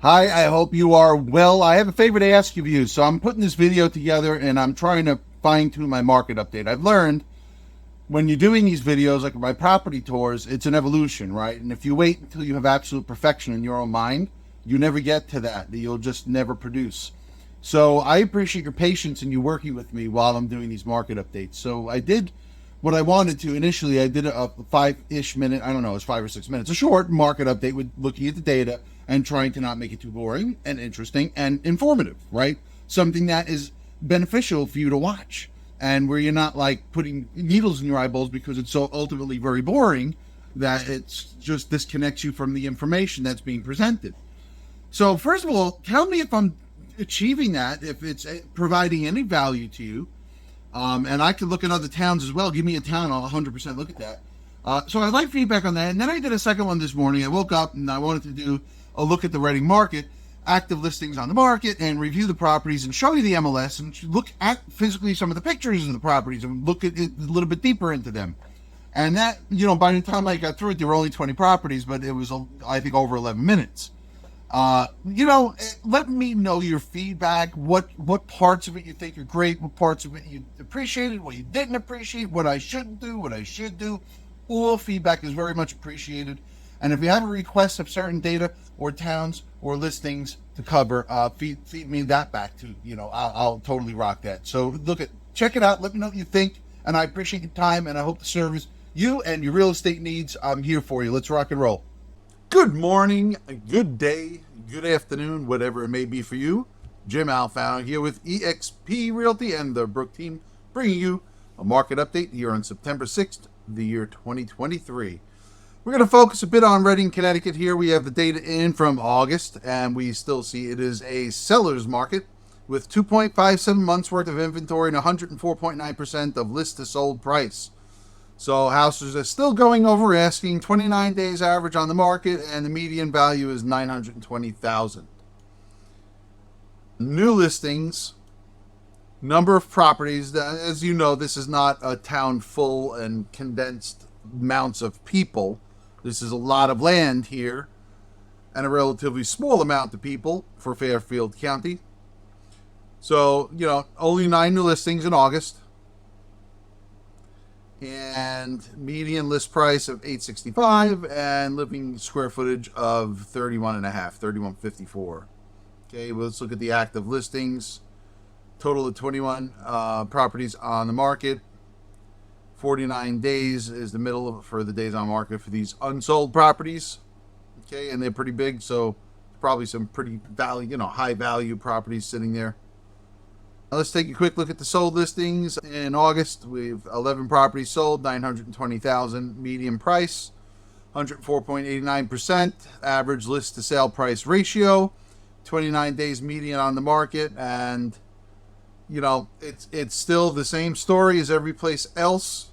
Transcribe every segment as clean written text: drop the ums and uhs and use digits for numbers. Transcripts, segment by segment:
Hi, I hope you are well. I have a favor to ask of you. So I'm putting this video together and I'm trying to fine tune my market update. I've learned when you're doing these videos, like my property tours, it's an evolution, right? And if you wait until you have absolute perfection in your own mind, you never get to that. You'll just never produce. So I appreciate your patience and you working with me while I'm doing these market updates. So I did what I wanted to initially. I did a 5-ish minute, I don't know, it's 5 or 6 minutes, a short market update with looking at the data and trying to not make it too boring and interesting and informative, right? Something that is beneficial for you to watch and where you're not like putting needles in your eyeballs because it's so ultimately very boring that it's just disconnects you from the information that's being presented. So first of all, tell me if I'm achieving that, if it's providing any value to you. And I could look at other towns as well. Give me a town, I'll 100% look at that. So I'd like feedback on that. And then I did a second one this morning. I woke up and I wanted to do a look at the Redding market, active listings on the market, and review the properties and show you the MLS and look at physically some of the pictures of the properties and look at it a little bit deeper into them. And that, by the time I got through it, there were only 20 properties, but it was, I think, over 11 minutes. Let me know your feedback. What parts of it you think are great, what parts of it you appreciated, what you didn't appreciate, what I shouldn't do, what I should do. All feedback is very much appreciated. And if you have a request of certain data or towns or listings to cover, feed me that back too. I'll totally rock that. So check it out. Let me know what you think. And I appreciate your time and I hope to service you and your real estate needs. I'm here for you. Let's rock and roll. Good morning, good day, good afternoon, whatever it may be for you. Jim Alfano here with eXp Realty and the Brook team, bringing you a market update here on September 6th, the year 2023. We're going to focus a bit on Redding, Connecticut here. We have the data in from August, and we still see it is a seller's market with 2.57 months worth of inventory and 104.9% of list to sold price. So houses are still going over asking, 29 days average on the market, and the median value is $920,000. New listings, number of properties. As you know, this is not a town full and condensed amounts of people. This is a lot of land here and a relatively small amount of people for Fairfield County. So, only 9 new listings in August. And median list price of $865 and living square footage of 3154. Okay, well, let's look at the active listings. Total of 21 properties on the market. 49 days is the middle for the days on market for these unsold properties. Okay, and they're pretty big, so probably some pretty high value properties sitting there. Let's take a quick look at the sold listings. In August, we have 11 properties sold, $920,000 median price, 104.89% average list to sale price ratio, 29 days median on the market, and it's still the same story as every place else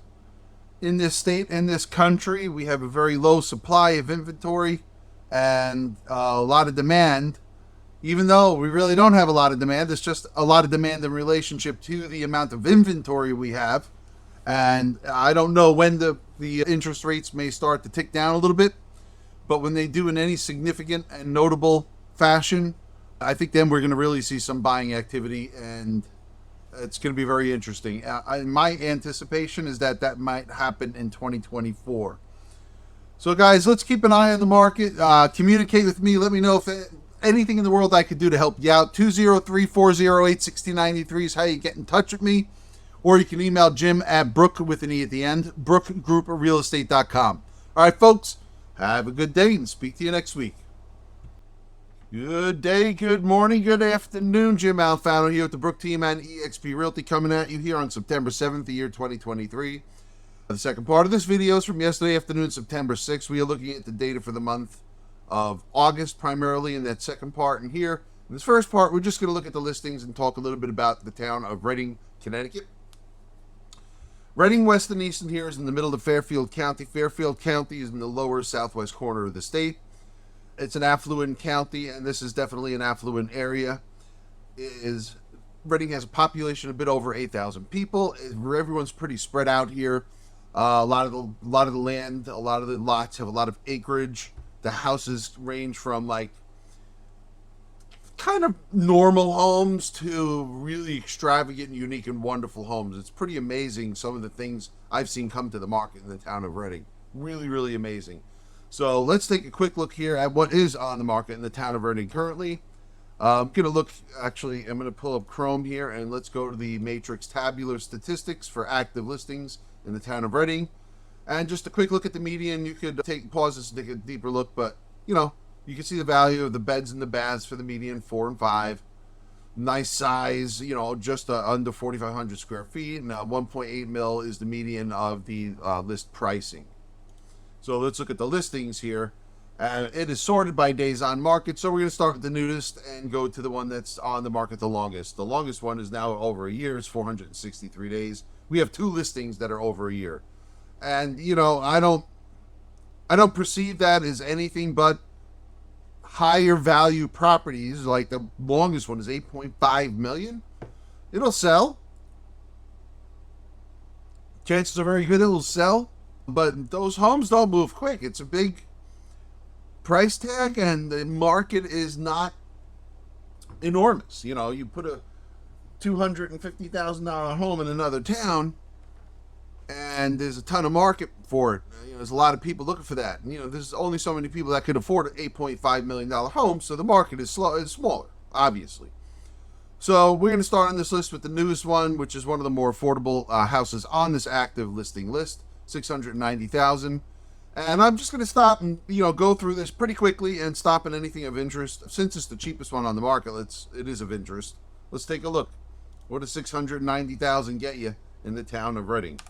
in this state, in this country. We have a very low supply of inventory and a lot of demand. Even though we really don't have a lot of demand, it's just a lot of demand in relationship to the amount of inventory we have. And I don't know when the interest rates may start to tick down a little bit, but when they do in any significant and notable fashion, I think then we're going to really see some buying activity, and it's going to be very interesting. My anticipation is that might happen in 2024. So guys, let's keep an eye on the market. Communicate with me. Let me know if anything in the world I could do to help you out. 203-408-6093 is how you get in touch with me. Or you can email Jim at Brook with an E at the end, brookgrouprealestate.com. All right, folks, have a good day and speak to you next week. Good day, good morning, good afternoon. Jim Alfano here with the Brook team and eXp Realty coming at you here on September 7th, the year 2023. The second part of this video is from yesterday afternoon, September 6th. We are looking at the data for the month of August primarily in that second part. And here, in this first part, we're just going to look at the listings and talk a little bit about the town of Redding, Connecticut. Redding, West and Easton here is in the middle of Fairfield County. Fairfield County is in the lower southwest corner of the state. It's an affluent county, and this is definitely an affluent area. Redding has a population a bit over 8,000 people. Everyone's pretty spread out here. A lot of the land, a lot of the lots have a lot of acreage. The houses range from like kind of normal homes to really extravagant, unique, and wonderful homes. It's pretty amazing some of the things I've seen come to the market in the town of Redding. Really, really amazing. So let's take a quick look here at what is on the market in the town of Redding currently. I'm going to look, actually, I'm going to pull up Chrome here and let's go to the Matrix tabular statistics for active listings in the town of Redding. And just a quick look at the median. You could pause this and take a deeper look, but you know, you can see the value of the beds and the baths for the median 4 and 5. Nice size, you know, just under 4,500 square feet. And 1.8 mil is the median of the list pricing. So let's look at the listings here. It is sorted by days on market. So we're going to start with the newest and go to the one that's on the market the longest. The longest one is now over a year. It's 463 days. We have 2 listings that are over a year. And, you know, I don't perceive that as anything but higher value properties. Like the longest one is 8.5 million. It'll sell. Chances are very good it'll sell. But those homes don't move quick. It's a big price tag and the market is not enormous. You know, you put a $250,000 home in another town and there's a ton of market for it. You know, there's a lot of people looking for that. And, you know, there's only so many people that could afford an $8.5 million home, so the market is smaller, obviously. So we're going to start on this list with the newest one, which is one of the more affordable houses on this active listing list, $690,000. And I'm just going to stop and, you know, go through this pretty quickly and stop at anything of interest. Since it's the cheapest one on the market, it is of interest. Let's take a look. What does $690,000 get you in the town of Redding?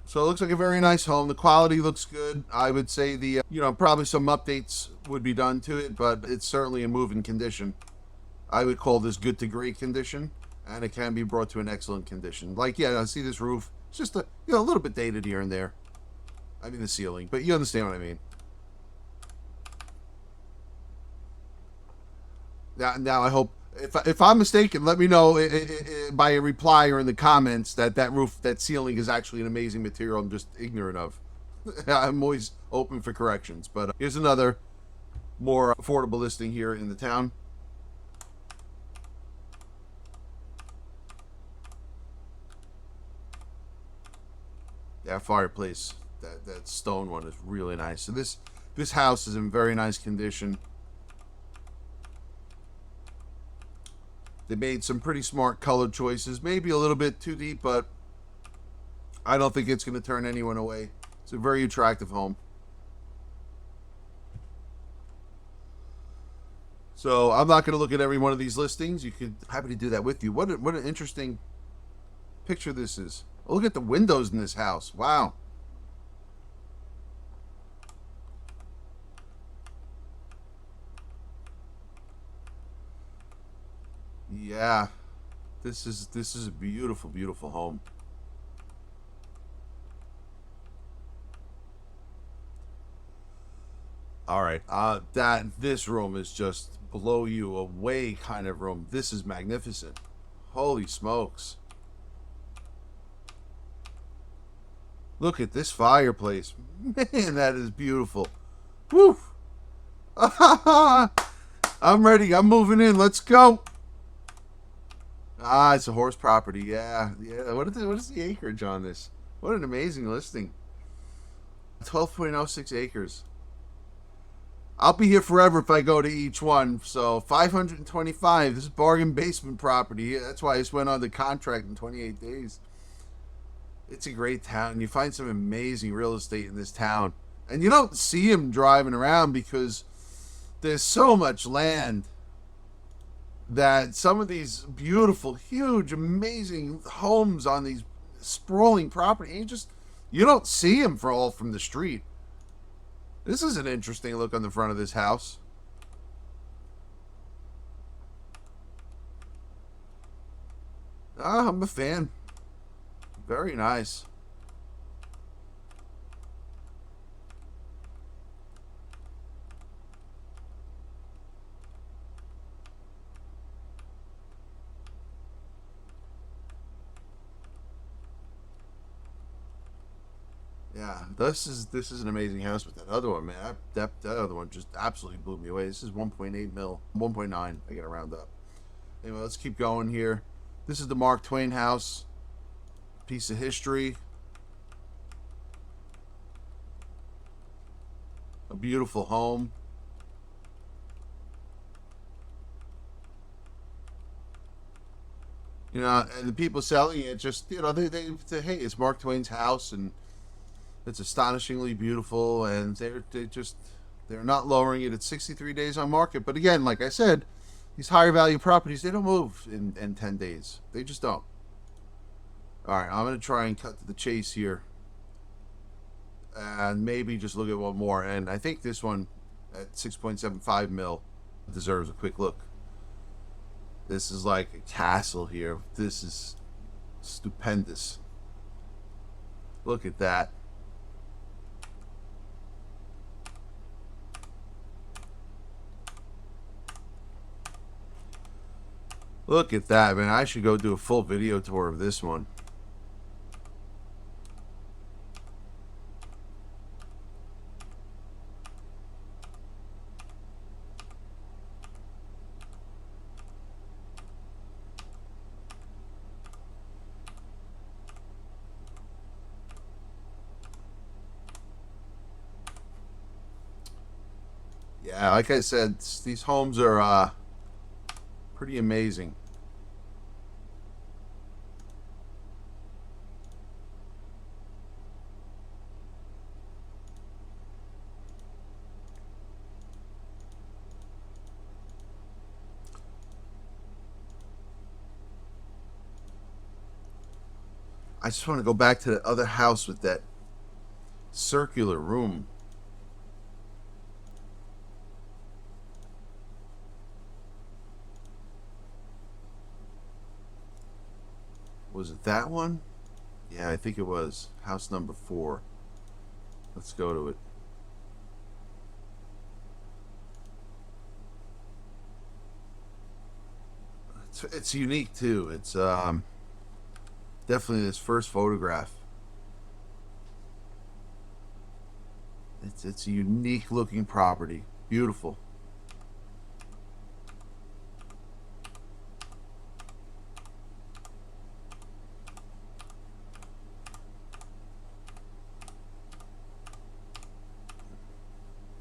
So it looks like a very nice home. The quality looks good. I would say the, you know, probably some updates would be done to it, but it's certainly in moving condition. I would call this good to great condition, and it can be brought to an excellent condition. Like, yeah, I see this roof. It's just a, you know, a little bit dated here and there. I mean the ceiling, but you understand what I mean. Now I hope, if I'm mistaken, let me know by a reply or in the comments that ceiling is actually an amazing material I'm just ignorant of. I'm always open for corrections. But here's another more affordable listing here in the town. That fireplace, that stone one is really nice. So this house is in very nice condition. They made some pretty smart color choices, maybe a little bit too deep, but I don't think it's going to turn anyone away. It's a very attractive home. So I'm not going to look at every one of these listings. You could happy to do that with you. What an interesting picture this is. Look at the windows in this house. Wow. Yeah, this is a beautiful, beautiful home. All right, this room is just blow you away kind of room. This is magnificent. Holy smokes! Look at this fireplace, man. That is beautiful. Woo! I'm ready. I'm moving in. Let's go. Ah, it's a horse property. Yeah, yeah. What is the acreage on this? What an amazing listing. 12.06 acres. I'll be here forever if I go to each one. So 525. This is bargain basement property. That's why I just went on the contract in 28 days. It's a great town. You find some amazing real estate in this town. And you don't see them driving around because there's so much land that some of these beautiful, huge, amazing homes on these sprawling property, you don't see them from the street. This is an interesting look on the front of this house. Ah, I'm a fan. Very nice. Yeah, this is an amazing house, but that other one, man, that other one just absolutely blew me away. This is 1.8 mil, 1.9. I gotta round up. Anyway, let's keep going here. This is the Mark Twain house. Piece of history. A beautiful home. You know, and the people selling it just, you know, they say, hey, it's Mark Twain's house, and it's astonishingly beautiful, and they're not lowering it at 63 days on market. But again, like I said, these higher value properties, they don't move in 10 days. They just don't. All right, I'm going to try and cut to the chase here, and maybe just look at one more. And I think this one at 6.75 mil deserves a quick look. This is like a castle here. This is stupendous. Look at that. Look at that, man. I should go do a full video tour of this one. Yeah, like I said, these homes are pretty amazing. I just want to go back to the other house with that circular room. Was it that one? Yeah, I think it was. House number 4. Let's go to it. It's unique too. It's definitely this first photograph. It's a unique looking property. Beautiful.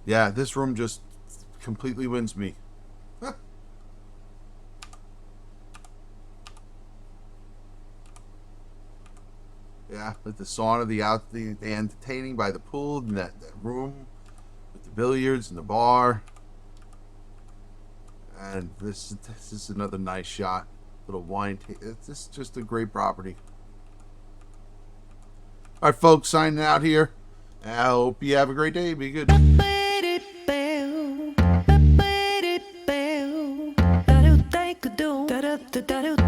Yeah, this room just completely wins me. Yeah, with the sauna, the entertaining by the pool, and that room with the billiards and the bar. And this is another nice shot. Little wine. It's just a great property. All right, folks, signing out here. I hope you have a great day. Be good. Da do